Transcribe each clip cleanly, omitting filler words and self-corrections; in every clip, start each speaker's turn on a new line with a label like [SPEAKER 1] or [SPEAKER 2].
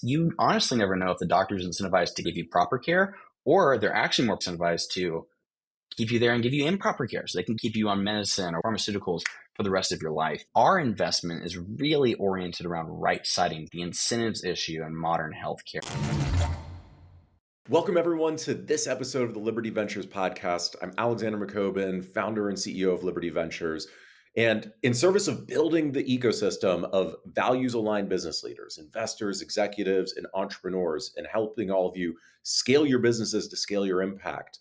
[SPEAKER 1] You honestly never know if the doctor's incentivized to give you proper care or they're actually more incentivized to keep you there and give you improper care so they can keep you on medicine or pharmaceuticals for the rest of your life. Our investment is really oriented around right-siding the incentives issue in modern healthcare.
[SPEAKER 2] Welcome, everyone, to this episode of the Liberty Ventures podcast. I'm Alexander McCobin, founder and CEO of Liberty Ventures. And in service of building the ecosystem of values aligned business leaders, investors, executives, and entrepreneurs, and helping all of you scale your businesses to scale your impact,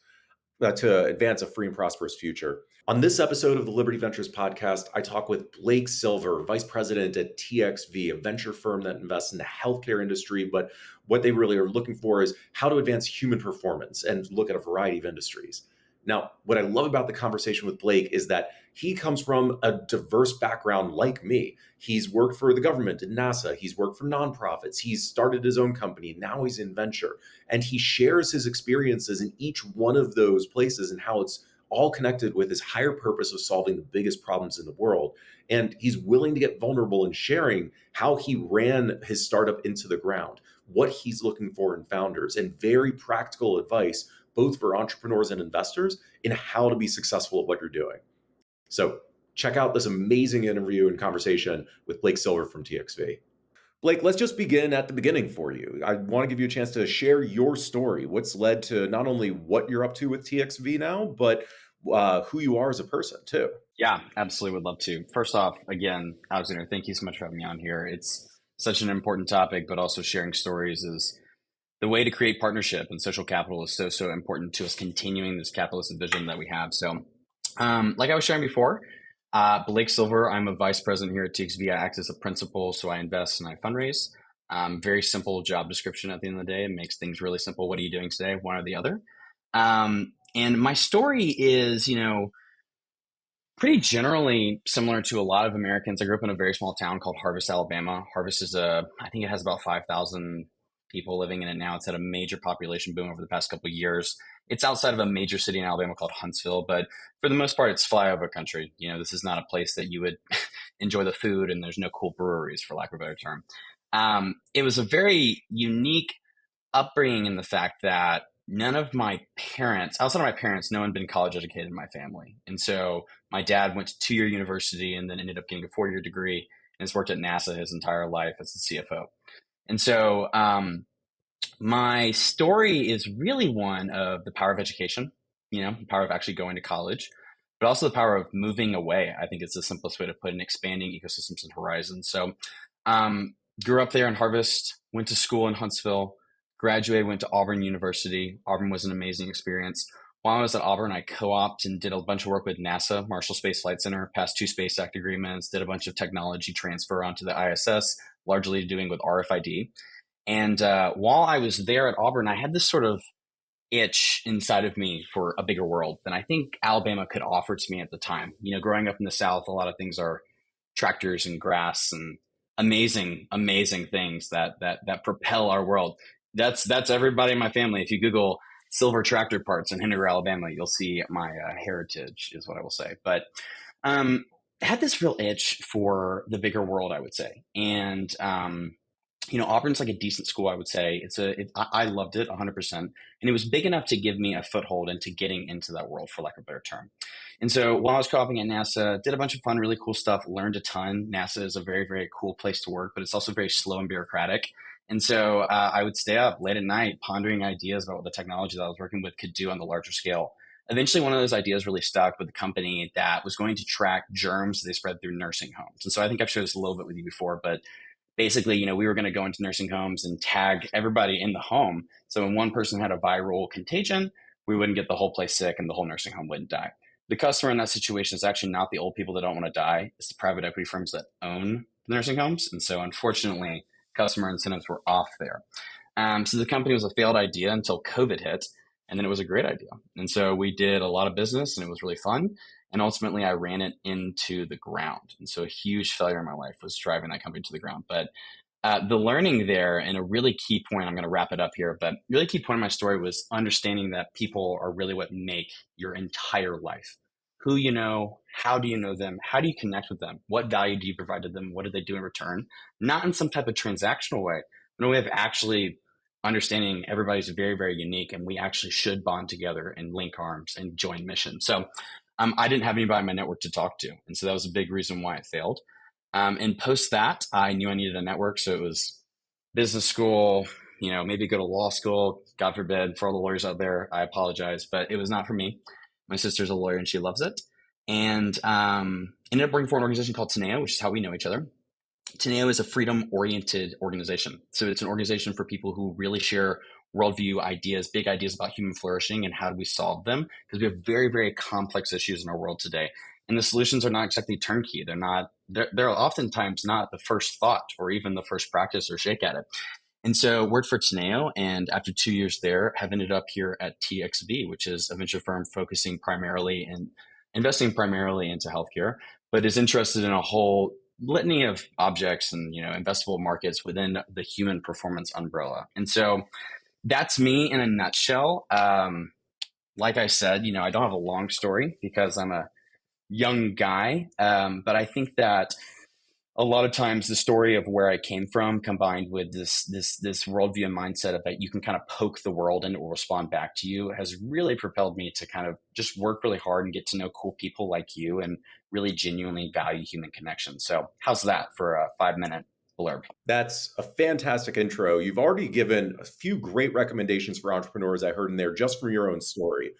[SPEAKER 2] to advance a free and prosperous future. On this episode of the Liberty Ventures podcast, I talk with Blake Silver, Vice President at TXV, a venture firm that invests in the healthcare industry. But what they really are looking for is how to advance human performance and look at a variety of industries. Now, what I love about the conversation with Blake is that he comes from a diverse background like me. He's worked for the government at NASA. He's worked for nonprofits. He's started his own company. Now he's in venture. And he shares his experiences in each one of those places and how it's all connected with his higher purpose of solving the biggest problems in the world. And he's willing to get vulnerable in sharing how he ran his startup into the ground, what he's looking for in founders, and very practical advice, both for entrepreneurs and investors, in how to be successful at what you're doing. So check out this amazing interview and conversation with Blake Silver from TXV. Blake, let's just begin at the beginning for you. I want to give you a chance to share your story. What's led to not only what you're up to with TXV now, but who you are as a person too.
[SPEAKER 1] Yeah, absolutely would love to. First off, again, Alexander, thank you so much for having me on here. It's such an important topic, but also sharing stories is the way to create partnership, and social capital is so important to us continuing this capitalist vision that we have. So like I was sharing before, Blake Silver, I'm a vice president here at TXV. I act as a principal, so I invest and I fundraise. Very simple job description at the end of the day. It makes things really simple. What are you doing today? One or the other. And my story is, pretty generally similar to a lot of Americans. I grew up in a very small town called Harvest, Alabama. Harvest is I think it has about 5,000 people living in it now. It's had a major population boom over the past couple of years. It's outside of a major city in Alabama called Huntsville, but for the most part, it's flyover country. This is not a place that you would enjoy the food, and there's no cool breweries, for lack of a better term. It was a very unique upbringing in the fact that none of my parents, outside of my parents, no one had been college educated in my family. And so my dad went to 2-year university and then ended up getting a 4-year degree and has worked at NASA his entire life as a CFO. And so my story is really one of the power of education, the power of actually going to college, but also the power of moving away. I think it's the simplest way to put it, in expanding ecosystems and horizons. So grew up there in Harvest, went to school in Huntsville, graduated, went to Auburn University. Auburn was an amazing experience. While I was at Auburn, I co-opted and did a bunch of work with NASA, Marshall Space Flight Center, passed 2 Space Act agreements, did a bunch of technology transfer onto the ISS, largely doing with RFID. And while I was there at Auburn, I had this sort of itch inside of me for a bigger world than I think Alabama could offer to me at the time. Growing up in the South, a lot of things are tractors and grass and amazing things that propel our world. That's everybody in my family. If you Google silver tractor parts in Henry, Alabama, you'll see my heritage, is what I will say. But I had this real itch for the bigger world, I would say. And Auburn's like a decent school, I would say. I loved it 100%. And it was big enough to give me a foothold into getting into that world, for lack of a better term. And so while I was co-oping at NASA, did a bunch of fun, really cool stuff, learned a ton. NASA is a very, very cool place to work, but it's also very slow and bureaucratic. And so I would stay up late at night pondering ideas about what the technology that I was working with could do on the larger scale. Eventually, one of those ideas really stuck with a company that was going to track germs they spread through nursing homes. And so I think I've shared this a little bit with you before, but basically, we were going to go into nursing homes and tag everybody in the home. So when one person had a viral contagion, we wouldn't get the whole place sick and the whole nursing home wouldn't die. The customer in that situation is actually not the old people that don't want to die. It's the private equity firms that own the nursing homes. And so unfortunately, customer incentives were off there. So the company was a failed idea until COVID hit, and then it was a great idea. And so we did a lot of business and it was really fun. And ultimately, I ran it into the ground. And so a huge failure in my life was driving that company to the ground. But the learning there, and a really key point, I'm going to wrap it up here, but really key point of my story was understanding that people are really what make your entire life. Who you know, how do you know them, how do you connect with them, what value do you provide to them, what do they do in return? Not in some type of transactional way, in a way of actually understanding everybody's very, very unique, and we actually should bond together and link arms and join mission. So I didn't have anybody in my network to talk to, and so that was a big reason why it failed. And post that, I knew I needed a network, so it was business school, maybe go to law school. God forbid, for all the lawyers out there, I apologize, but it was not for me. My sister's a lawyer and she loves it. And ended up working for an organization called Teneo, which is how we know each other. Teneo is a freedom-oriented organization. So it's an organization for people who really share worldview ideas, big ideas about human flourishing and how do we solve them? Because we have very, very complex issues in our world today. And the solutions are not exactly turnkey. They're oftentimes not the first thought or even the first practice or shake at it. And so worked for Teneo, and after 2 years there, have ended up here at TXV, which is a venture firm focusing primarily and investing primarily into healthcare, but is interested in a whole litany of objects and investable markets within the human performance umbrella. And so that's me in a nutshell. Like I said, I don't have a long story because I'm a young guy, but I think that a lot of times the story of where I came from combined with this worldview and mindset of that you can kind of poke the world and it will respond back to you has really propelled me to kind of just work really hard and get to know cool people like you and really genuinely value human connection. So how's that for a 5 minute blurb?
[SPEAKER 2] That's a fantastic intro. You've already given a few great recommendations for entrepreneurs I heard in there just from your own story.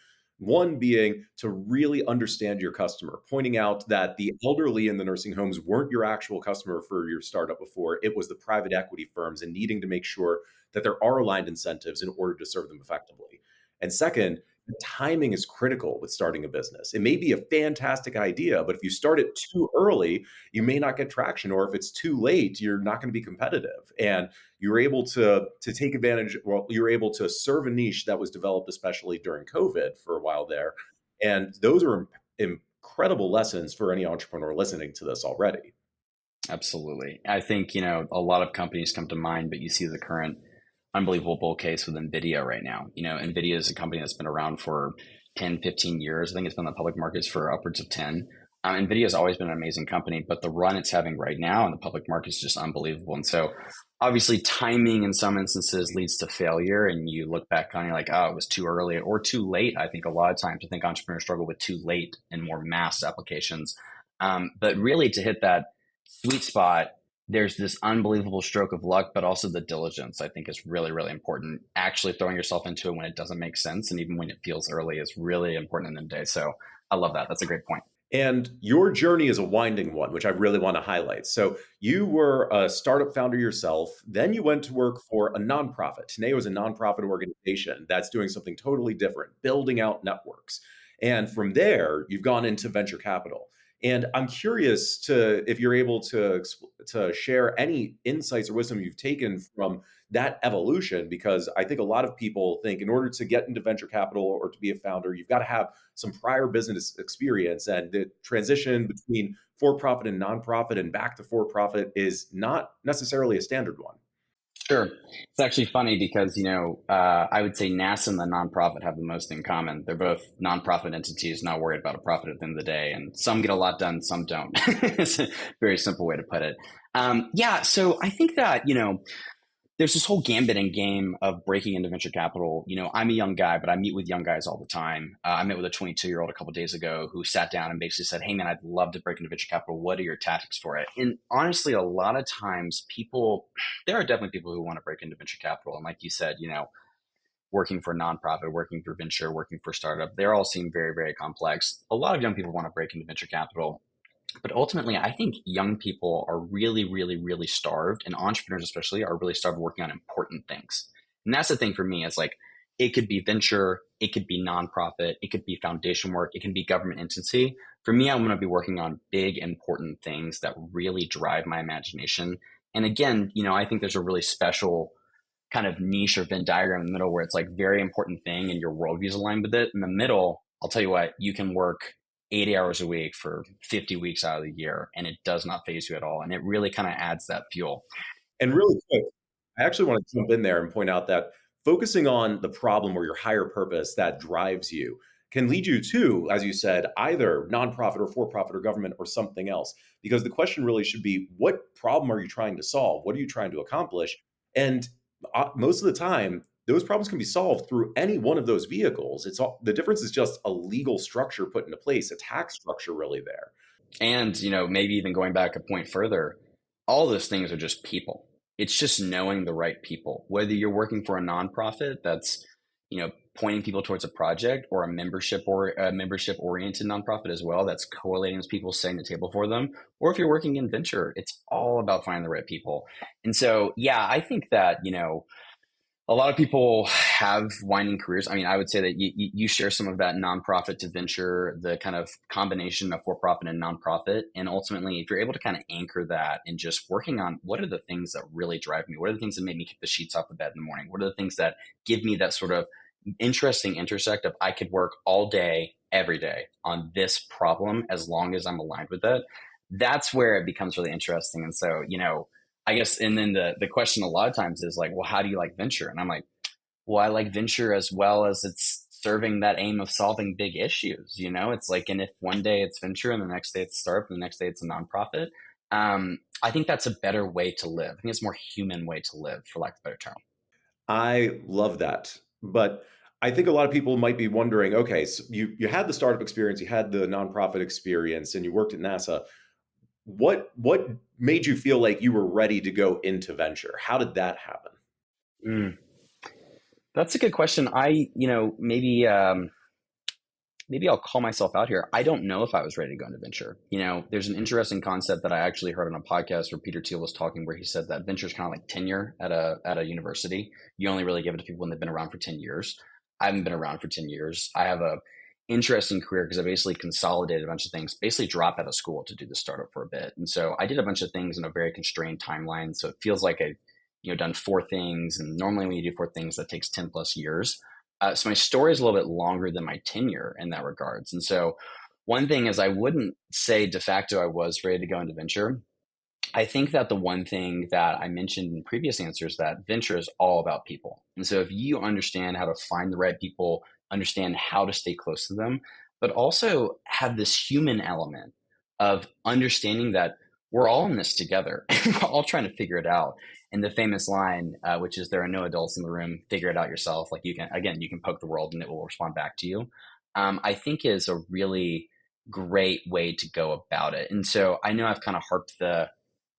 [SPEAKER 2] One being to really understand your customer, pointing out that the elderly in the nursing homes weren't your actual customer for your startup before. It was the private equity firms, and needing to make sure that there are aligned incentives in order to serve them effectively. And second, the timing is critical with starting a business. It may be a fantastic idea, but if you start it too early, you may not get traction, or if it's too late, you're not going to be competitive. And you're able to take advantage, well, you're able to serve a niche that was developed especially during COVID for a while there. And those are incredible lessons for any entrepreneur listening to this already.
[SPEAKER 1] Absolutely. I think, a lot of companies come to mind, but you see the current unbelievable bull case with NVIDIA right now. NVIDIA is a company that's been around for 10, 15 years. I think it's been in the public markets for upwards of 10. NVIDIA has always been an amazing company, but the run it's having right now in the public market is just unbelievable. And so obviously timing in some instances leads to failure. And you look back on it, you're like, oh, it was too early or too late. I think a lot of times I think entrepreneurs struggle with too late in more mass applications. But really to hit that sweet spot, there's this unbelievable stroke of luck, but also the diligence I think is really, really important. Actually throwing yourself into it when it doesn't make sense and even when it feels early is really important in the day. So I love that. That's a great point.
[SPEAKER 2] And your journey is a winding one, which I really want to highlight. So, you were a startup founder yourself. Then you went to work for a nonprofit. Teneo is a nonprofit organization that's doing something totally different, building out networks. And from there, you've gone into venture capital. And I'm curious to if you're able to share any insights or wisdom you've taken from that evolution, because I think a lot of people think in order to get into venture capital or to be a founder, you've got to have some prior business experience, and the transition between for profit and nonprofit and back to for profit is not necessarily a standard one.
[SPEAKER 1] Sure. It's actually funny because, I would say NASA and the nonprofit have the most in common. They're both nonprofit entities, not worried about a profit at the end of the day. And some get a lot done, some don't. It's a very simple way to put it. Yeah. So I think that, there's this whole gambit and game of breaking into venture capital. I'm a young guy, but I meet with young guys all the time. I met with a 22-year-old a couple of days ago who sat down and basically said, "Hey, man, I'd love to break into venture capital. What are your tactics for it?" And honestly, a lot of times there are definitely people who want to break into venture capital. And like you said, working for a nonprofit, working for venture, working for startup, they all seem very, very complex. A lot of young people want to break into venture capital. But ultimately, I think young people are really, really, really starved, and entrepreneurs especially are really starved working on important things. And that's the thing for me. It's like it could be venture, it could be nonprofit, it could be foundation work, it can be government agency. For me, I want to be working on big, important things that really drive my imagination. And again, I think there's a really special kind of niche or Venn diagram in the middle where it's like very important thing and your worldview is aligned with it. In the middle, I'll tell you what, you can work 80 hours a week for 50 weeks out of the year and it does not phase you at all. And it really kind of adds that fuel.
[SPEAKER 2] And really quick, I actually want to jump in there and point out that focusing on the problem or your higher purpose that drives you can lead you to, as you said, either nonprofit or for profit or government or something else. Because the question really should be, what problem are you trying to solve? What are you trying to accomplish? And most of the time, those problems can be solved through any one of those vehicles. It's all the difference is just a legal structure put into place, a tax structure really there.
[SPEAKER 1] And, maybe even going back a point further, all those things are just people. It's just knowing the right people, whether you're working for a nonprofit that's, pointing people towards a project, or a membership oriented nonprofit as well that's correlating with people, setting the table for them, or if you're working in venture, it's all about finding the right people. And so, yeah, I think that, a lot of people have winding careers. I mean, I would say that you share some of that nonprofit to venture, the kind of combination of for profit and nonprofit. And ultimately, if you're able to kind of anchor that and just working on what are the things that really drive me? What are the things that make me kick the sheets off the bed in the morning? What are the things that give me that sort of interesting intersect of I could work all day, every day on this problem as long as I'm aligned with it? That's where it becomes really interesting. And so, I guess, and then the question a lot of times is like, well, how do you like venture? And I'm like, well, I like venture as well as it's serving that aim of solving big issues. It's like, and if one day it's venture and the next day it's a startup and the next day it's a nonprofit, I think that's a better way to live. I think it's a more human way to live, for lack of a better term.
[SPEAKER 2] I love that. But I think a lot of people might be wondering, okay, so you had the startup experience, you had the nonprofit experience, and you worked at NASA. What made you feel like you were ready to go into venture? How did that happen?
[SPEAKER 1] Mm, that's a good question. Maybe I'll call myself out here. I don't know if I was ready to go into venture. There's an interesting concept that I actually heard on a podcast where Peter Thiel was talking, where he said that venture is kind of like tenure at a university. You only really give it to people when they've been around for 10 years. I haven't been around for 10 years. I have a interesting career because I basically consolidated a bunch of things, basically dropped out of school to do the startup for a bit. And so I did a bunch of things in a very constrained timeline. So it feels like I've, done four things. And normally when you do four things, that takes 10 plus years. So my story is a little bit longer than my tenure in that regards. And so one thing is I wouldn't say de facto I was ready to go into venture. I think that the one thing that I mentioned in previous answers, that venture is all about people. And so if you understand how to find the right people, understand how to stay close to them, but also have this human element of understanding that we're all in this together. We're all trying to figure it out. And the famous line, which is there are no adults in the room, figure it out yourself. Like you can poke the world and it will respond back to you. I think is a really great way to go about it. And so I know I've kind of harped the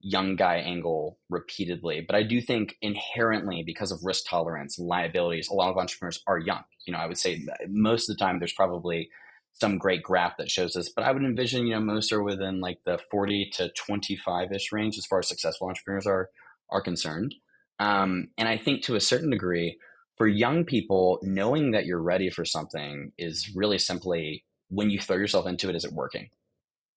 [SPEAKER 1] young guy angle repeatedly, but I do think inherently, because of risk tolerance and liabilities, a lot of entrepreneurs are young. I would say most of the time there's probably some great graph that shows this, but I would envision, most are within like the 40 to 25-ish range as far as successful entrepreneurs are concerned. And I think to a certain degree, for young people, knowing that you're ready for something is really simply, when you throw yourself into it, is it working?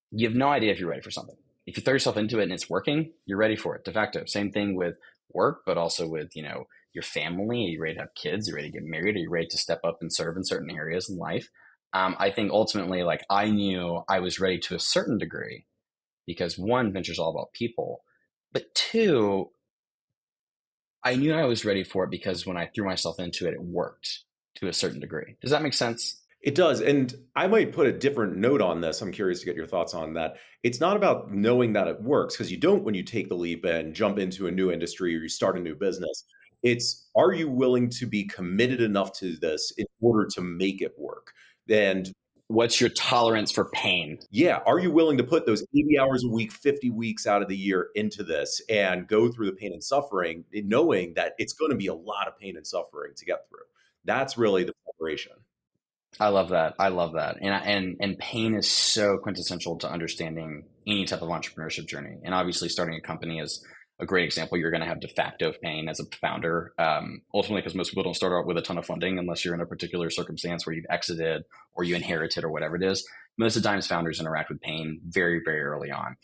[SPEAKER 1] You have no idea if you're ready for something. If you throw yourself into it and it's working, you're ready for it de facto. Same thing with work, but also with, your family. Are you ready to have kids? Are you ready to get married? Are you ready to step up and serve in certain areas in life? I think ultimately, like, I knew I was ready to a certain degree because one, venture is all about people, but two, I knew I was ready for it because when I threw myself into it, it worked to a certain degree. Does that make sense?
[SPEAKER 2] It does. And I might put a different note on this. I'm curious to get your thoughts on that. It's not about knowing that it works, because you don't when you take the leap and jump into a new industry or you start a new business. It's, are you willing to be committed enough to this in order to make it work? And
[SPEAKER 1] What's your tolerance for pain?
[SPEAKER 2] yeah, are you willing to put those 80 hours a week, 50 weeks out of the year into this and go through the pain and suffering, knowing that it's going to be a lot of pain and suffering to get through? That's really the preparation.
[SPEAKER 1] I love that. I love that. And pain is so quintessential to understanding any type of entrepreneurship journey. And obviously, starting a company is a great example. You're going to have de facto pain as a founder, ultimately, because most people don't start out with a ton of funding unless you're in a particular circumstance where you've exited or you inherited or whatever it is. Most of the times, founders interact with pain very, very early on.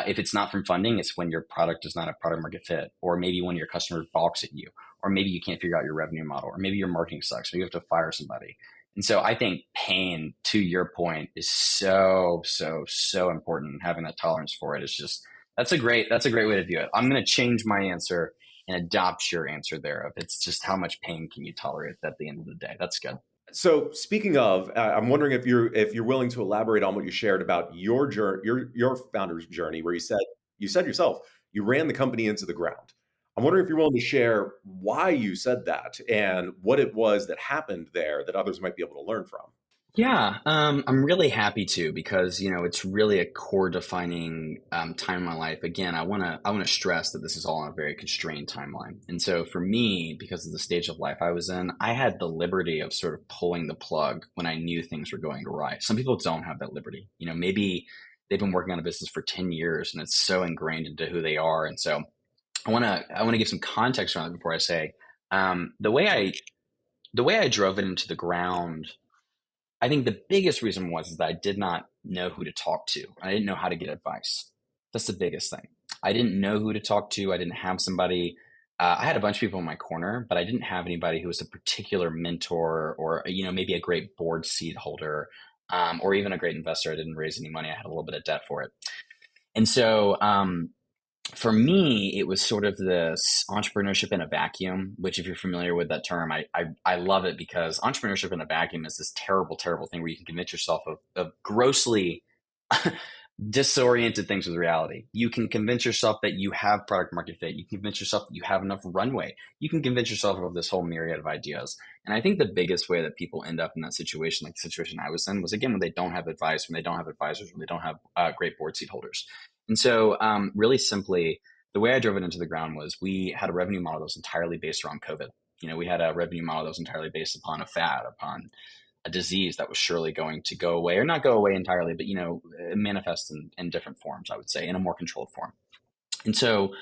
[SPEAKER 1] If it's not from funding, it's when your product does not have product market fit, or maybe when your customer balks at you, or maybe you can't figure out your revenue model, or maybe your marketing sucks, maybe you have to fire somebody. And so I think pain, to your point, is so, so, so important. Having that tolerance for it is just, that's a great way to view it. I'm going to change my answer and adopt your answer there. Of it's just how much pain can you tolerate at the end of the day. That's good.
[SPEAKER 2] So speaking of, I'm wondering if you're willing to elaborate on what you shared about your journey, your founder's journey, where you said yourself you ran the company into the ground. I'm wondering if you're willing to share why you said that and what it was that happened there that others might be able to learn from.
[SPEAKER 1] Yeah, I'm really happy to because it's really a core defining time in my life. Again, I want to stress that this is all on a very constrained timeline, and so for me, because of the stage of life I was in, I had the liberty of sort of pulling the plug when I knew things were going awry. Some people don't have that liberty. Maybe they've been working on a business for 10 years and it's so ingrained into who they are, and so I want to give some context around it before I say the way I drove it into the ground. I think the biggest reason was is that I did not know who to talk to. I didn't know how to get advice. That's the biggest thing. I didn't know who to talk to. I didn't have somebody. I had a bunch of people in my corner, but I didn't have anybody who was a particular mentor or maybe a great board seat holder, or even a great investor. I didn't raise any money. I had a little bit of debt for it, and so for me, it was sort of this entrepreneurship in a vacuum, which if you're familiar with that term, I love it because entrepreneurship in a vacuum is this terrible, terrible thing where you can convince yourself of grossly disoriented things with reality. You can convince yourself that you have product market fit. You can convince yourself that you have enough runway. You can convince yourself of this whole myriad of ideas. And I think the biggest way that people end up in that situation, like the situation I was in, was again when they don't have advice, when they don't have advisors, when they don't have great board seat holders. And so, really simply, the way I drove it into the ground was we had a revenue model that was entirely based around COVID. We had a revenue model that was entirely based upon a fad, upon a disease that was surely going to go away or not go away entirely, but manifest in different forms, I would say, in a more controlled form. And so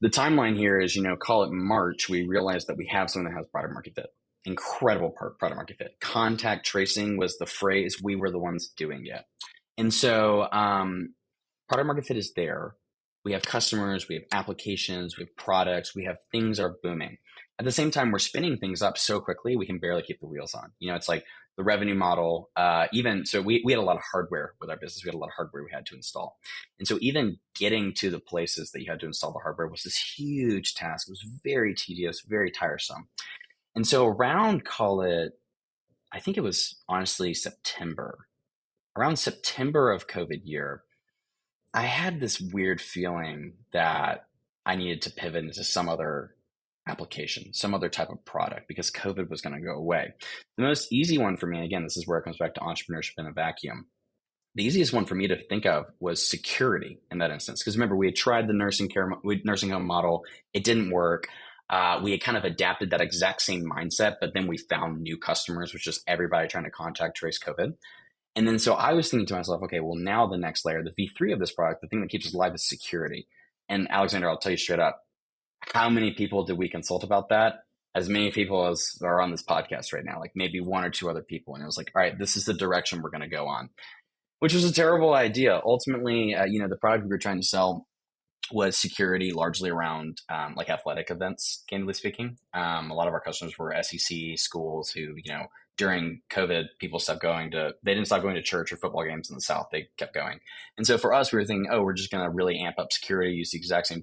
[SPEAKER 1] the timeline here is, call it March, we realized that we have something that has product market fit. Incredible product market fit. Contact tracing was the phrase. We were the ones doing it. And so product market fit is there. We have customers, we have applications, we have products, we have things are booming. At the same time, we're spinning things up so quickly, we can barely keep the wheels on. It's like the revenue model, we had a lot of hardware with our business. We had a lot of hardware we had to install. And so even getting to the places that you had to install the hardware was this huge task. It was very tedious, very tiresome. And so call it, I think it was honestly around September of COVID year, I had this weird feeling that I needed to pivot into some other application, some other type of product because COVID was going to go away. The most easy one for me, again, this is where it comes back to entrepreneurship in a vacuum. The easiest one for me to think of was security in that instance. Because remember, we had tried the nursing home model. It didn't work. We had kind of adapted that exact same mindset, but then we found new customers, which is everybody trying to contact trace COVID. And then so I was thinking to myself, okay, well, now the next layer, the V3 of this product, the thing that keeps us alive is security. And Alexander, I'll tell you straight up, how many people did we consult about that? As many people as are on this podcast right now, like maybe one or two other people. And it was like, all right, this is the direction we're going to go on, which was a terrible idea. Ultimately, the product we were trying to sell was security largely around like athletic events, candidly speaking. A lot of our customers were SEC schools who, during COVID, they didn't stop going to church or football games in the South. They kept going. And so for us, we were thinking, we're just going to really amp up security, use the exact same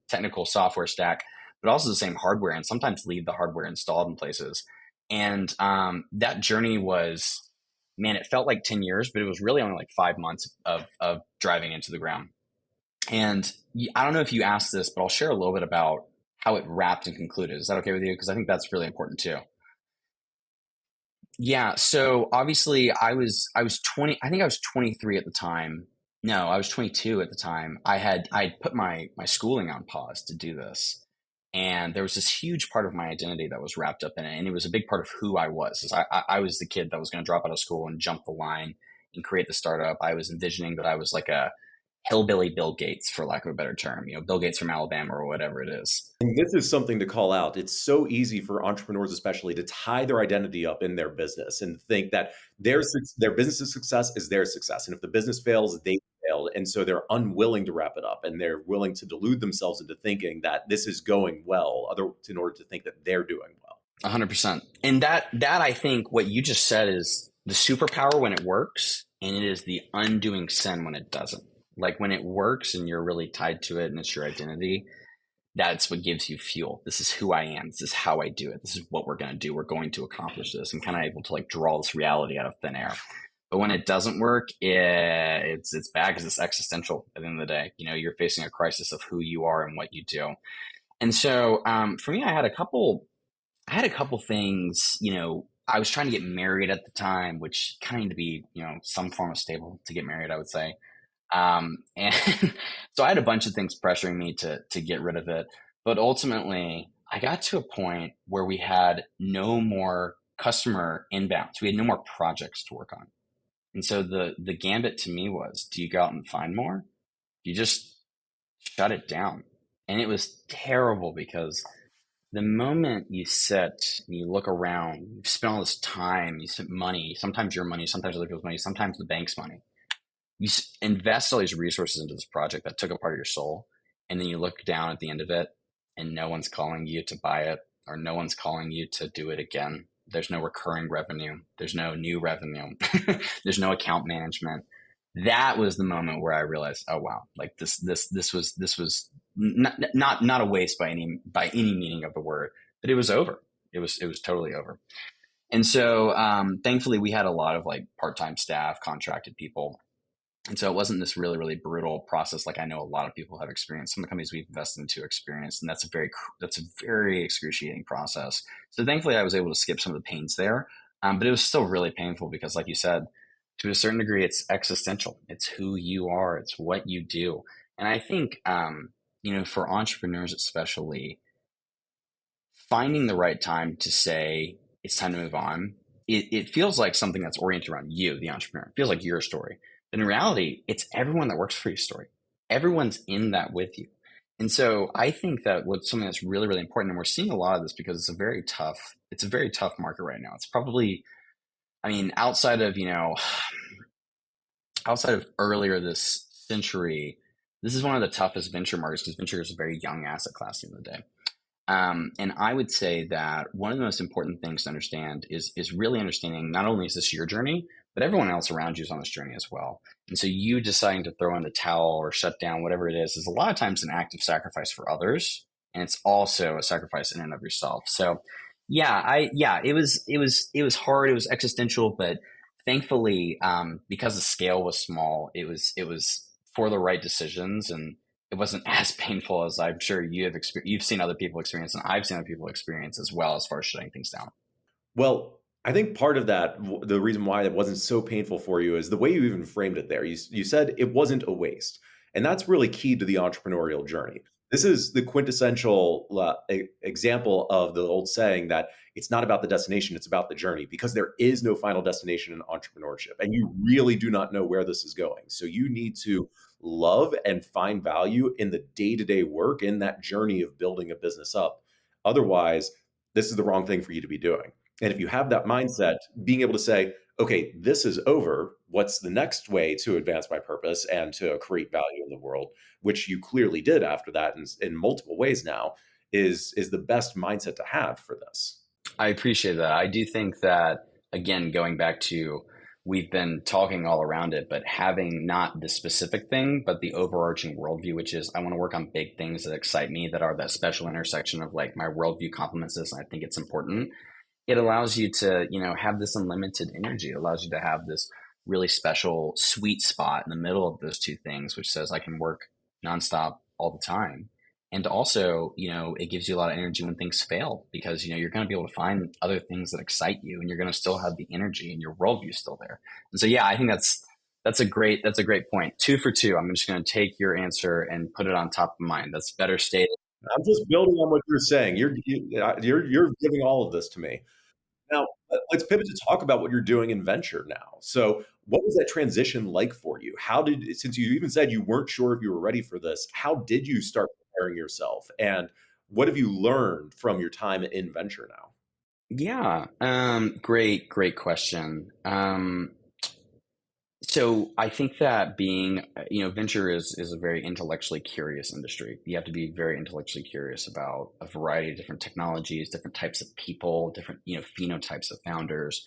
[SPEAKER 1] technical software stack, but also the same hardware and sometimes leave the hardware installed in places. And that journey was, man, it felt like 10 years, but it was really only like 5 months of driving into the ground. And I don't know if you asked this, but I'll share a little bit about how it wrapped and concluded. Is that okay with you? Because I think that's really important too. Yeah. So obviously I was 20, I think I was 23 at the time. No, I was 22 at the time. I put my schooling on pause to do this. And there was this huge part of my identity that was wrapped up in it. And it was a big part of who I was. Is I was the kid that was going to drop out of school and jump the line and create the startup. I was envisioning that I was like a hillbilly Bill Gates, for lack of a better term, Bill Gates from Alabama or whatever it is.
[SPEAKER 2] And this is something to call out. It's so easy for entrepreneurs, especially, to tie their identity up in their business and think that their business's success is their success. And if the business fails, they failed. And so they're unwilling to wrap it up and they're willing to delude themselves into thinking that this is going well in order to think that they're doing well.
[SPEAKER 1] 100%. And that I think what you just said is the superpower when it works, and it is the undoing sin when it doesn't. Like when it works and you're really tied to it and it's your identity, that's what gives you fuel. This is who I am. This is how I do it. This is what we're going to do. We're going to accomplish this, and kind of able to like draw this reality out of thin air. But when it doesn't work, it's bad because it's existential at the end of the day. You're facing a crisis of who you are and what you do. And so for me, I had a couple things, I was trying to get married at the time, which kind of to be, some form of stable to get married, I would say. And so I had a bunch of things pressuring me to get rid of it. But ultimately, I got to a point where we had no more customer inbounds. We had no more projects to work on. And so the gambit to me was, do you go out and find more? You just shut it down. And it was terrible because the moment you sit and you look around, you've spent all this time, you spent money, sometimes your money, sometimes other people's money, sometimes the bank's money. Invest all these resources into this project that took a part of your soul, and then you look down at the end of it, and no one's calling you to buy it, or no one's calling you to do it again. There's no recurring revenue. There's no new revenue. There's no account management. That was the moment where I realized, oh wow, like this was not a waste by any meaning of the word, but it was over. It was totally over. And so thankfully we had a lot of like part-time staff, contracted people, and so it wasn't this really, really brutal process like I know a lot of people have experienced. Some of the companies we've invested into experienced, and that's a very excruciating process. So thankfully, I was able to skip some of the pains there, but it was still really painful because, like you said, to a certain degree, it's existential. It's who you are. It's what you do. And I think, for entrepreneurs especially, finding the right time to say it's time to move on, it feels like something that's oriented around you, the entrepreneur. It feels like your story. But in reality, it's everyone that works for your story. Everyone's in that with you. And so I think that what's something that's really, really important, and we're seeing a lot of this because it's a very tough market right now. It's probably, I mean, outside of earlier this century, this is one of the toughest venture markets because venture is a very young asset class at the end of the day. And I would say that one of the most important things to understand is really understanding not only is this your journey, but everyone else around you is on this journey as well. And so you deciding to throw in the towel or shut down whatever it is a lot of times an act of sacrifice for others, and it's also a sacrifice in and of yourself. So it was hard, it was existential, but thankfully, because the scale was small, it was for the right decisions, and it wasn't as painful as I'm sure you've seen other people experience, and I've seen other people experience as well as far as shutting things down.
[SPEAKER 2] Well, I think part of that, the reason why it wasn't so painful for you is the way you even framed it there. You said it wasn't a waste. And that's really key to the entrepreneurial journey. This is the quintessential example of the old saying that it's not about the destination, it's about the journey, because there is no final destination in entrepreneurship. And you really do not know where this is going. So you need to love and find value in the day to day work, in that journey of building a business up. Otherwise, this is the wrong thing for you to be doing. And if you have that mindset, being able to say, okay, this is over. What's the next way to advance my purpose and to create value in the world, which you clearly did after that in multiple ways now, is the best mindset to have for this.
[SPEAKER 1] I appreciate that. I do think that, again, going back to, we've been talking all around it, but having not the specific thing, but the overarching worldview, which is I want to work on big things that excite me, that are that special intersection of like my worldview complements this, and I think it's important. It allows you to, have this unlimited energy. It allows you to have this really special sweet spot in the middle of those two things, which says I can work nonstop all the time. And also, it gives you a lot of energy when things fail because, you're going to be able to find other things that excite you, and you're going to still have the energy and your worldview is still there. And so, yeah, I think that's a great point. Two for two. I'm just going to take your answer and put it on top of mine. That's better stated.
[SPEAKER 2] I'm just building on what you're saying. You're giving all of this to me. Now, let's pivot to talk about what you're doing in venture now. So, what was that transition like for you? Since you even said you weren't sure if you were ready for this, how did you start preparing yourself? And what have you learned from your time in venture now?
[SPEAKER 1] Yeah. Great question. So I think that being, venture is a very intellectually curious industry. You have to be very intellectually curious about a variety of different technologies, different types of people, different, phenotypes of founders,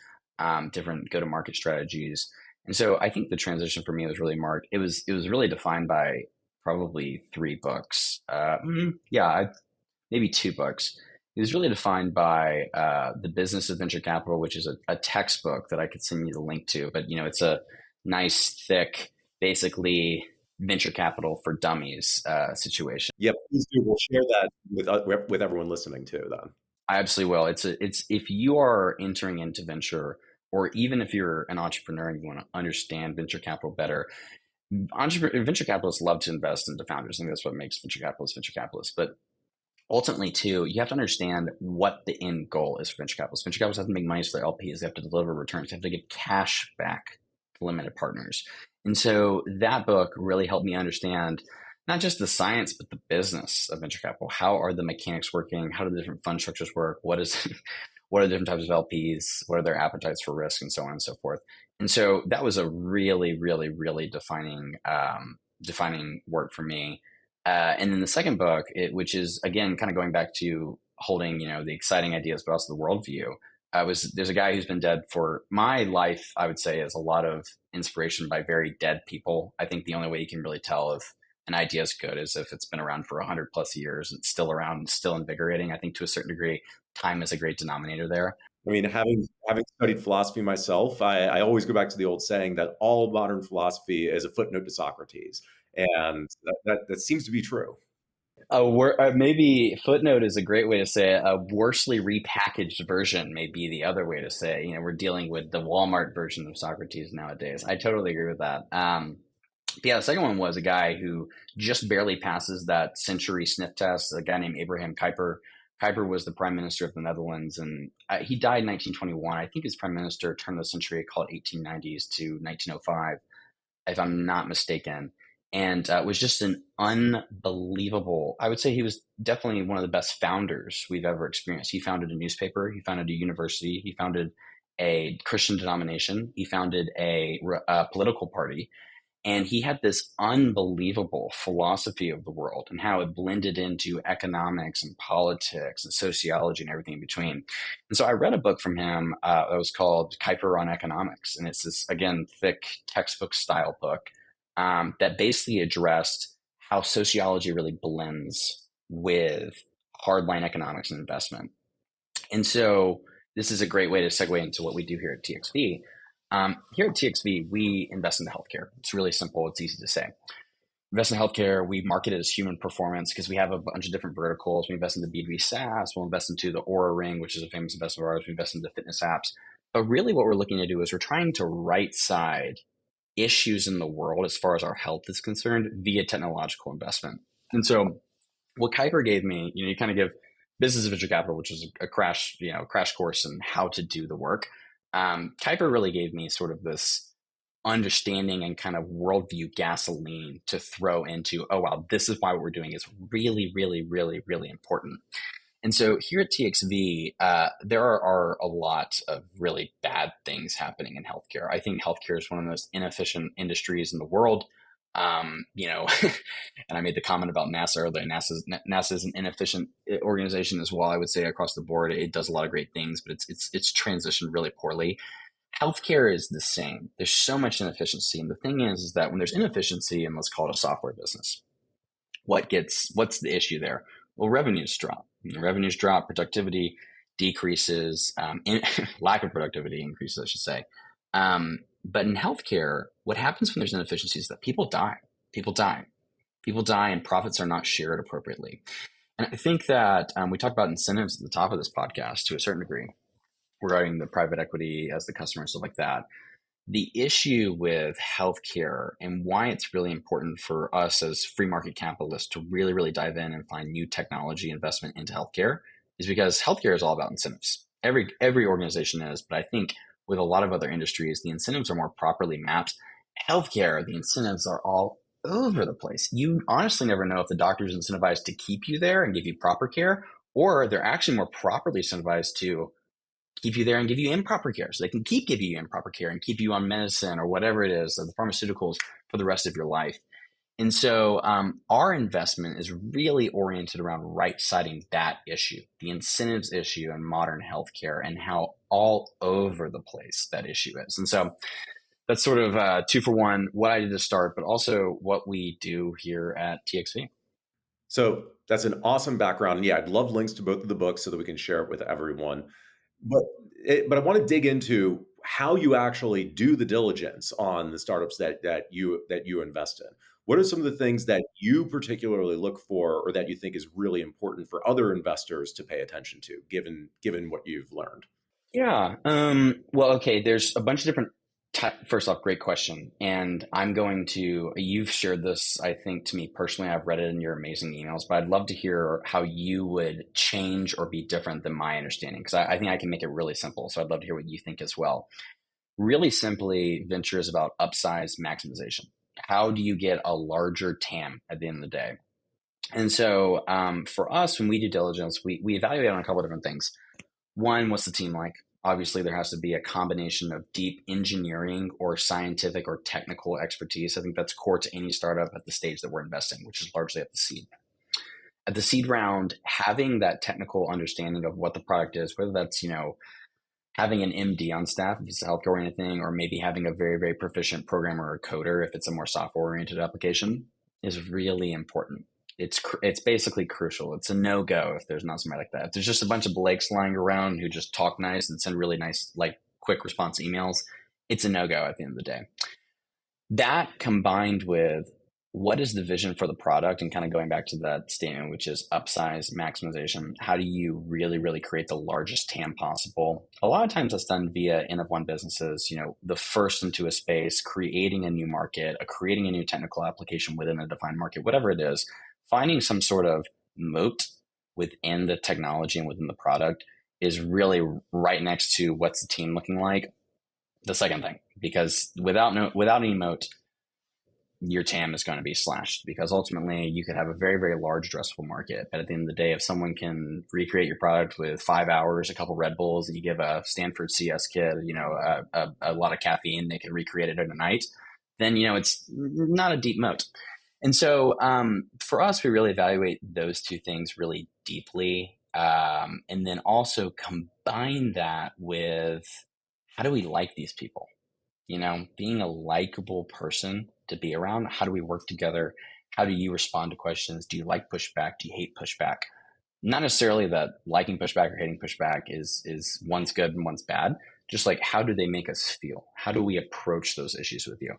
[SPEAKER 1] different go-to-market strategies. And so I think the transition for me was really marked. It was really defined by probably three books. Yeah, maybe two books. It was really defined by The Business of Venture Capital, which is a textbook that I could send you the link to. But it's a nice, thick, basically venture capital for dummies situation.
[SPEAKER 2] Yeah, please do. We'll share that with everyone listening too. Then.
[SPEAKER 1] I absolutely will. It's if you are entering into venture, or even if you're an entrepreneur and you want to understand venture capital better, venture capitalists love to invest into founders. I think that's what makes venture capitalists. But ultimately, too, you have to understand what the end goal is for venture capitalists. Venture capitalists have to make money for their LPs. They have to deliver returns. They have to give cash back to limited partners. And so that book really helped me understand not just the science, but the business of venture capital. How are the mechanics working? How do the different fund structures work? What is what are the different types of LPs? What are their appetites for risk, and so on and so forth. And so that was a really, really, really defining work for me. And then the second book, which is again kind of going back to holding, the exciting ideas, but also the worldview. There's a guy who's been dead for my life. I would say is a lot of inspiration by very dead people. I think the only way you can really tell if an idea is good is if it's been around for 100+ years and still around and still invigorating. I think to a certain degree, time is a great denominator there.
[SPEAKER 2] I mean, having studied philosophy myself, I always go back to the old saying that all modern philosophy is a footnote to Socrates, and that seems to be true.
[SPEAKER 1] Maybe footnote is a great way to say it. A worsely repackaged version may be the other way to say. We're dealing with the Walmart version of Socrates nowadays. I totally agree with that. But yeah, the second one was a guy who just barely passes that century sniff test. A guy named Abraham Kuyper. Kuyper was the prime minister of the Netherlands, and he died in 1921. I think his prime minister turned the century called 1890s to 1905, if I'm not mistaken, and was just an unbelievable. I would say he was definitely one of the best founders we've ever experienced. He founded a newspaper. He founded a university. He founded a Christian denomination. He founded a political party. And he had this unbelievable philosophy of the world and how it blended into economics and politics and sociology and everything in between. And so I read a book from him that was called Kuiper on Economics. And it's this, again, thick textbook style book that basically addressed how sociology really blends with hardline economics and investment. And so this is a great way to segue into what we do here at TXV. Here at TXV, we invest into healthcare. It's really simple. It's easy to say. Invest in healthcare. We market it as human performance because we have a bunch of different verticals. We invest into B2B SaaS. We'll invest into the Oura Ring, which is a famous investment of ours. We invest into fitness apps. But really what we're looking to do is we're trying to right side issues in the world as far as our health is concerned via technological investment. And so what Kuiper gave me, you kind of give business venture capital, which is a crash course in how to do the work. Kuiper really gave me sort of this understanding and kind of worldview gasoline to throw into, oh, wow, this is why what we're doing is really, really, really, really important. And so here at TXV, there are a lot of really bad things happening in healthcare. I think healthcare is one of the most inefficient industries in the world. And I made the comment about NASA earlier. NASA is an inefficient organization as well. I would say across the board, it does a lot of great things, but it's transitioned really poorly. Healthcare is the same. There's so much inefficiency, and the thing is that when there's inefficiency in, let's call it a software business, what's the issue there? Well, revenues drop. Revenues drop, productivity decreases, lack of productivity increases, I should say. But in healthcare, what happens when there's inefficiencies is that people die. People die. People die, and profits are not shared appropriately. And I think that we talked about incentives at the top of this podcast to a certain degree regarding the private equity as the customer and stuff like that. The issue with healthcare and why it's really important for us as free market capitalists to really, really dive in and find new technology investment into healthcare is because healthcare is all about incentives. Every organization is, but I think with a lot of other industries, the incentives are more properly mapped. Healthcare, the incentives are all over the place. You honestly never know if the doctor is incentivized to keep you there and give you proper care, or they're actually more properly incentivized to keep you there and give you improper care. So they can keep giving you improper care and keep you on medicine or whatever it is, or the pharmaceuticals for the rest of your life. And so our investment is really oriented around right-siding that issue, the incentives issue in modern healthcare and how all over the place that issue is. And so that's sort of two for one, what I did to start, but also what we do here at TXV.
[SPEAKER 2] So that's an awesome background. And yeah, I'd love links to both of the books so that we can share it with everyone. But I want to dig into how you actually do the diligence on the startups that you invest in. What are some of the things that you particularly look for or that you think is really important for other investors to pay attention to, given what you've learned?
[SPEAKER 1] Yeah. Well, okay. There's a bunch of different. First off, great question. And I'm going to. You've shared this, I think, to me personally. I've read it in your amazing emails, but I'd love to hear how you would change or be different than my understanding, because I think I can make it really simple. So I'd love to hear what you think as well. Really simply, venture is about upsize maximization. How do you get a larger TAM at the end of the day? And so for us, when we do diligence, we evaluate on a couple of different things. One, what's the team like? Obviously, there has to be a combination of deep engineering or scientific or technical expertise. I think that's core to any startup at the stage that we're investing, which is largely at the seed. At the seed round, having that technical understanding of what the product is, whether that's, having an MD on staff if it's a healthcare oriented thing, or maybe having a very, very proficient programmer or coder if it's a more software oriented application, is really important. It's basically crucial. It's a no go if there's not somebody like that. If there's just a bunch of Blakes lying around who just talk nice and send really nice, like quick response emails, it's a no go at the end of the day. That combined with what is the vision for the product, and kind of going back to that statement, which is upsize maximization. How do you really, really create the largest TAM possible? A lot of times that's done via N of one businesses, the first into a space, creating a new market, creating a new technical application within a defined market, whatever it is, finding some sort of moat within the technology and within the product is really right next to what's the team looking like. The second thing, because without any moat, your TAM is going to be slashed, because ultimately you could have a very, very large addressable market. But at the end of the day, if someone can recreate your product with 5 hours, a couple Red Bulls, and you give a Stanford CS kid, a lot of caffeine, they can recreate it in a night, then, it's not a deep moat. And so for us, we really evaluate those two things really deeply. And then also combine that with, how do we like these people? Being a likable person to be around. How do we work together? How do you respond to questions? Do you like pushback? Do you hate pushback? Not necessarily that liking pushback or hating pushback is one's good and one's bad. Just like, how do they make us feel? How do we approach those issues with you?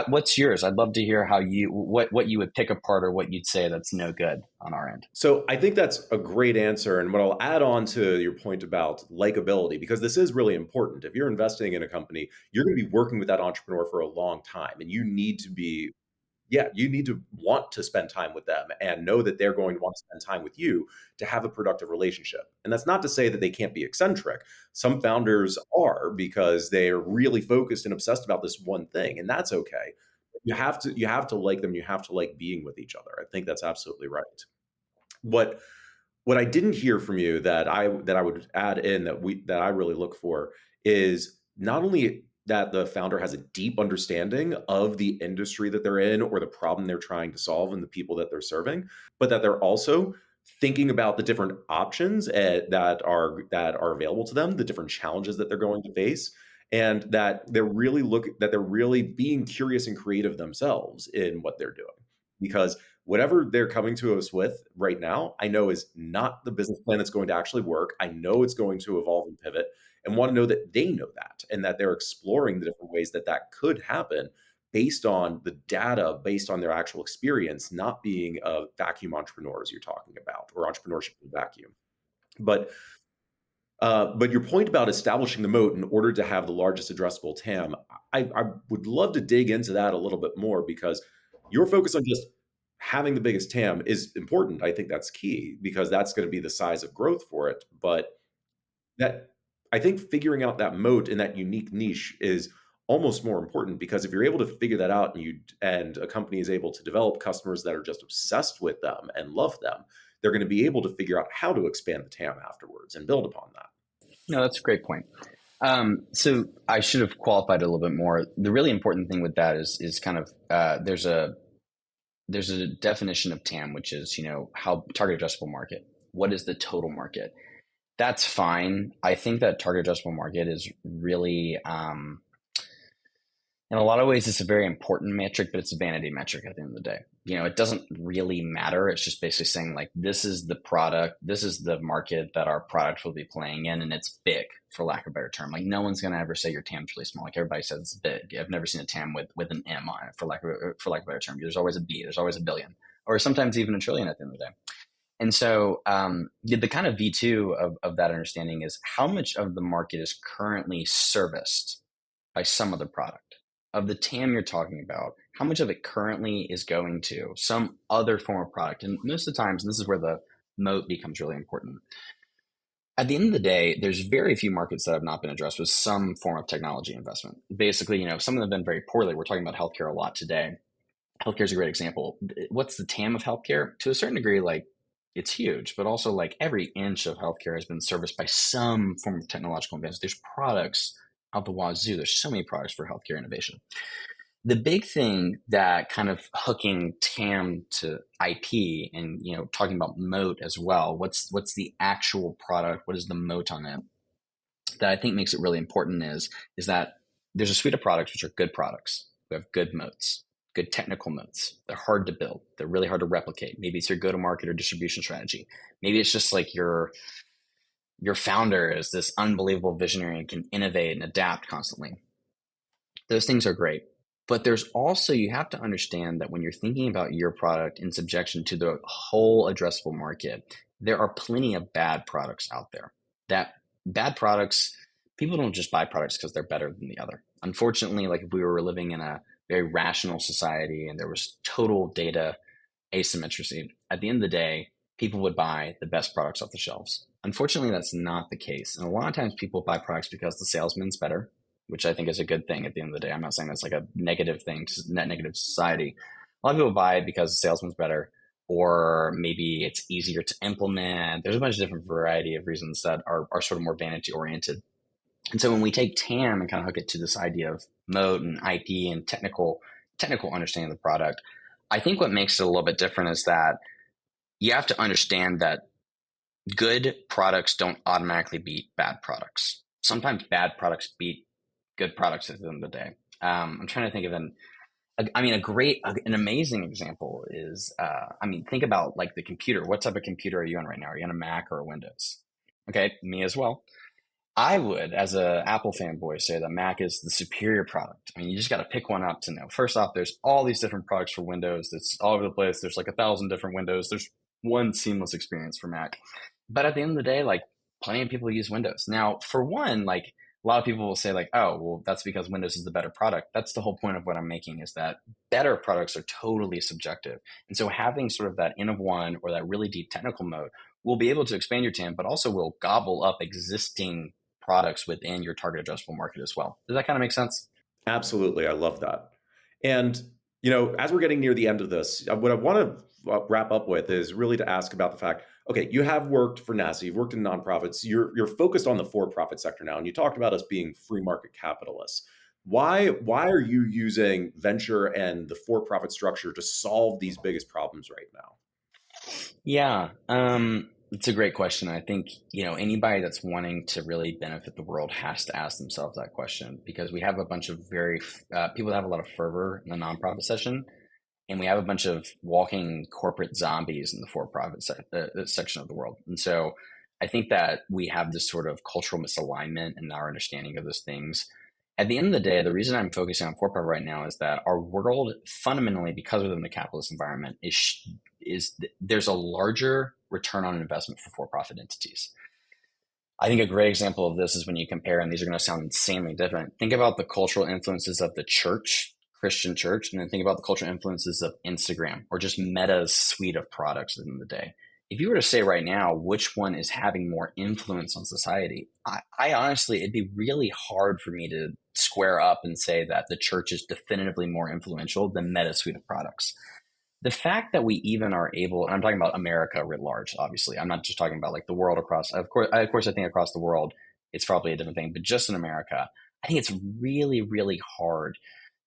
[SPEAKER 1] What's yours? I'd love to hear what you would pick apart, or what you'd say that's no good on our end.
[SPEAKER 2] So I think that's a great answer. And what I'll add on to your point about likability, because this is really important. If you're investing in a company, you're going to be working with that entrepreneur for a long time, and you need to be, yeah, you need to want to spend time with them and know that they're going to want to spend time with you to have a productive relationship. And that's not to say that they can't be eccentric. Some founders are, because they're really focused and obsessed about this one thing, and that's okay. You have to like them. You have to like being with each other. I think that's absolutely right. What what I didn't hear from you that I would add in that I really look for is not only that the founder has a deep understanding of the industry that they're in or the problem they're trying to solve and the people that they're serving, but that they're also thinking about the different options that are available to them, the different challenges that they're going to face, and that they're really being curious and creative themselves in what they're doing. Because whatever they're coming to us with right now, I know is not the business plan that's going to actually work. I know it's going to evolve and pivot, and want to know that they know that, and that they're exploring the different ways that that could happen based on the data, based on their actual experience, not being a vacuum entrepreneur as you're talking about, or entrepreneurship in vacuum. But but your point about establishing the moat in order to have the largest addressable TAM, I would love to dig into that a little bit more, because your focus on just having the biggest TAM is important. I think that's key, because that's going to be the size of growth for it. But that I think figuring out that moat in that unique niche is almost more important, because if you're able to figure that out, and a company is able to develop customers that are just obsessed with them and love them, they're going to be able to figure out how to expand the TAM afterwards and build upon that.
[SPEAKER 1] No, that's a great point. So I should have qualified it a little bit more. The really important thing with that is kind of there's a definition of TAM, which is, how target addressable market. What is the total market? That's fine. I think that target addressable market is really In a lot of ways, it's a very important metric, but it's a vanity metric at the end of the day. It doesn't really matter. It's just basically saying like, this is the product, this is the market that our product will be playing in, and it's big, for lack of a better term. Like no one's going to ever say your TAM's really small. Like everybody says it's big. I've never seen a TAM with an M on it, for lack of a better term. There's always a B. There's always a billion, or sometimes even a trillion at the end of the day. And so the kind of V2 of that understanding is how much of the market is currently serviced by some other product. Of the TAM you're talking about, how much of it currently is going to some other form of product? And most of the times, and this is where the moat becomes really important. At the end of the day, there's very few markets that have not been addressed with some form of technology investment. Basically, some of them have been very poorly. We're talking about healthcare a lot today. Healthcare is a great example. What's the TAM of healthcare? To a certain degree, like it's huge, but also like every inch of healthcare has been serviced by some form of technological advance. There's products out the wazoo. There's so many products for healthcare innovation. The big thing that kind of hooking TAM to IP and talking about moat as well. What's the actual product? What is the moat on it? That I think makes it really important is that there's a suite of products which are good products. We have good moats, good technical moats. They're hard to build. They're really hard to replicate. Maybe it's your go-to-market or distribution strategy. Maybe it's just like your founder is this unbelievable visionary and can innovate and adapt constantly. Those things are great. But there's also, you have to understand that when you're thinking about your product in subjection to the whole addressable market, there are plenty of bad products out there. That bad products, people don't just buy products because they're better than the other. Unfortunately, like if we were living in a very rational society and there was total data asymmetry, at the end of the day, people would buy the best products off the shelves. Unfortunately, that's not the case. And a lot of times people buy products because the salesman's better, which I think is a good thing at the end of the day. I'm not saying that's like a negative thing, net negative society. A lot of people buy it because the salesman's better, or maybe it's easier to implement. There's a bunch of different variety of reasons that are sort of more vanity oriented. And so when we take TAM and kind of hook it to this idea of moat and IP and technical understanding of the product, I think what makes it a little bit different is that you have to understand that good products don't automatically beat bad products. Sometimes bad products beat good products at the end of the day. I'm trying to think of an amazing example is, think about like the computer. What type of computer are you on right now? Are you on a Mac or a Windows? Okay, me as well. I would, as a Apple fanboy, say that Mac is the superior product. I mean, you just got to pick one up to know. First off, there's all these different products for Windows. That's all over the place. There's like 1,000 different Windows. There's one seamless experience for Mac. But at the end of the day, like plenty of people use Windows. Now, for one, like a lot of people will say like, oh, well, that's because Windows is the better product. That's the whole point of what I'm making is that better products are totally subjective. And so having sort of that N of one or that really deep technical mode will be able to expand your TAM, but also will gobble up existing products within your target addressable market as well. Does that kind of make sense?
[SPEAKER 2] Absolutely. I love that. And, as we're getting near the end of this, what I want to wrap up with is really to ask about the fact, okay, you have worked for NASA, you've worked in nonprofits, you're focused on the for-profit sector now, and you talked about us being free market capitalists. Why are you using venture and the for-profit structure to solve these biggest problems right now?
[SPEAKER 1] Yeah, it's a great question. I think, anybody that's wanting to really benefit the world has to ask themselves that question because we have a bunch of very people that have a lot of fervor in the nonprofit session, and we have a bunch of walking corporate zombies in the for-profit section of the world. And so I think that we have this sort of cultural misalignment in our understanding of those things. At the end of the day, the reason I'm focusing on for-profit right now is that our world fundamentally, because within the capitalist environment, is there's a larger return on investment for for-profit entities. I think a great example of this is when you compare, and these are going to sound insanely different. Think about the cultural influences of the church, Christian church, and then think about the cultural influences of Instagram or just Meta's suite of products at the end of the day. If you were to say right now which one is having more influence on society, I honestly, it'd be really hard for me to square up and say that the church is definitively more influential than Meta's suite of products. The fact that we even are able, and I'm talking about America writ large, obviously. I'm not just talking about like the world across, of course, I think across the world, it's probably a different thing, but just in America, I think it's really, really hard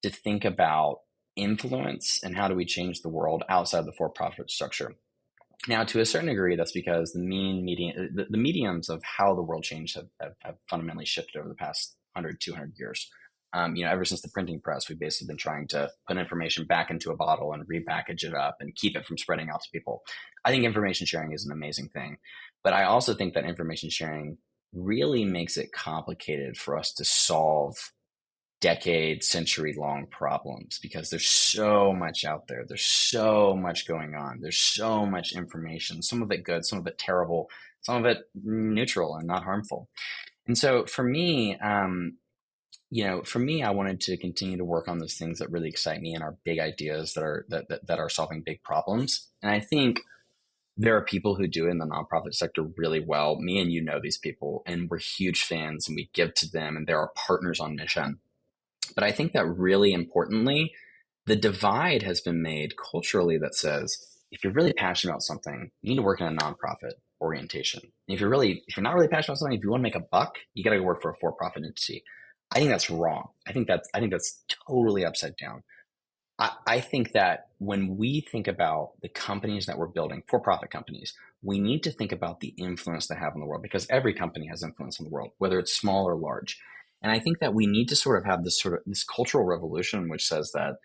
[SPEAKER 1] to think about influence and how do we change the world outside the for-profit structure. Now, to a certain degree, that's because the mediums of how the world changed have fundamentally shifted over the past 100, 200 years. Ever since the printing press, we've basically been trying to put information back into a bottle and repackage it up and keep it from spreading out to people. I think information sharing is an amazing thing, but I also think that information sharing really makes it complicated for us to solve decade, century long problems because there's so much out there. There's so much going on. There's so much information, some of it good, some of it terrible, some of it neutral and not harmful. And so for me, I wanted to continue to work on those things that really excite me and are big ideas that are solving big problems. And I think there are people who do it in the nonprofit sector really well. Me and you know these people, and we're huge fans, and we give to them, and they're our partners on mission. But I think that really importantly, the divide has been made culturally that says if you're really passionate about something, you need to work in a nonprofit orientation. And if you're not really passionate about something, if you want to make a buck, you got to go work for a for-profit entity. I think that's wrong. I think that's totally upside down. I think that when we think about the companies that we're building, for-profit companies, we need to think about the influence they have in the world because every company has influence in the world, whether it's small or large. And I think that we need to sort of have this cultural revolution, which says that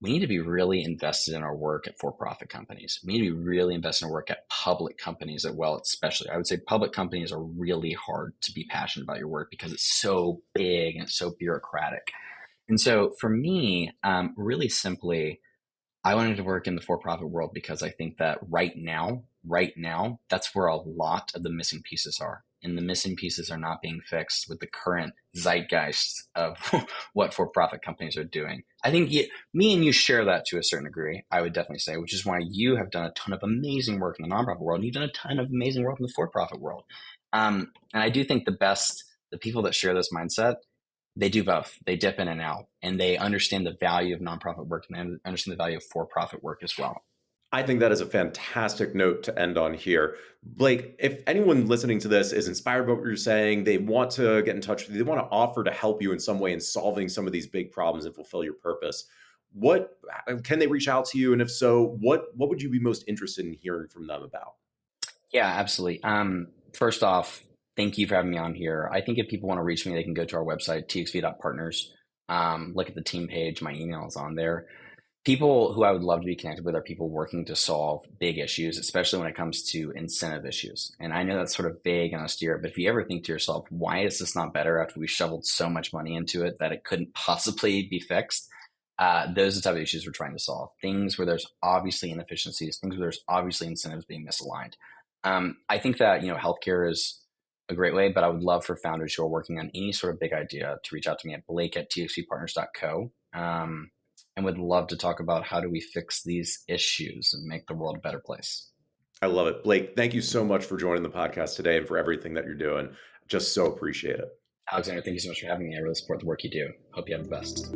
[SPEAKER 1] we need to be really invested in our work at for-profit companies. We need to be really invested in our work at public companies as well, especially. I would say public companies are really hard to be passionate about your work because it's so big and it's so bureaucratic. And so for me, really simply, I wanted to work in the for-profit world because I think that right now, that's where a lot of the missing pieces are. And the missing pieces are not being fixed with the current zeitgeist of what for-profit companies are doing. I think me and you share that to a certain degree, I would definitely say, which is why you have done a ton of amazing work in the nonprofit world. And you've done a ton of amazing work in the for-profit world. And I do think the people that share this mindset, they do both. They dip in and out, and they understand the value of nonprofit work and they understand the value of for-profit work as well.
[SPEAKER 2] I think that is a fantastic note to end on here. Blake, if anyone listening to this is inspired by what you're saying, they want to get in touch with you, they want to offer to help you in some way in solving some of these big problems and fulfill your purpose, what can they reach out to you? And if so, what would you be most interested in hearing from them about?
[SPEAKER 1] Yeah, absolutely. First off, thank you for having me on here. I think if people want to reach me, they can go to our website, txv.partners. Look at the team page. My email is on there. People who I would love to be connected with are people working to solve big issues, especially when it comes to incentive issues. And I know that's sort of vague and austere, but if you ever think to yourself, why is this not better after we shoveled so much money into it that it couldn't possibly be fixed? Those are the type of issues we're trying to solve. Things where there's obviously inefficiencies, things where there's obviously incentives being misaligned. I think that, healthcare is a great way, but I would love for founders who are working on any sort of big idea to reach out to me at blake@txvpartners.co. And would love to talk about how do we fix these issues and make the world a better place.
[SPEAKER 2] I love it. Blake, thank you so much for joining the podcast today and for everything that you're doing. Just so appreciate it.
[SPEAKER 1] Alexander, thank you so much for having me. I really support the work you do. Hope you have the best.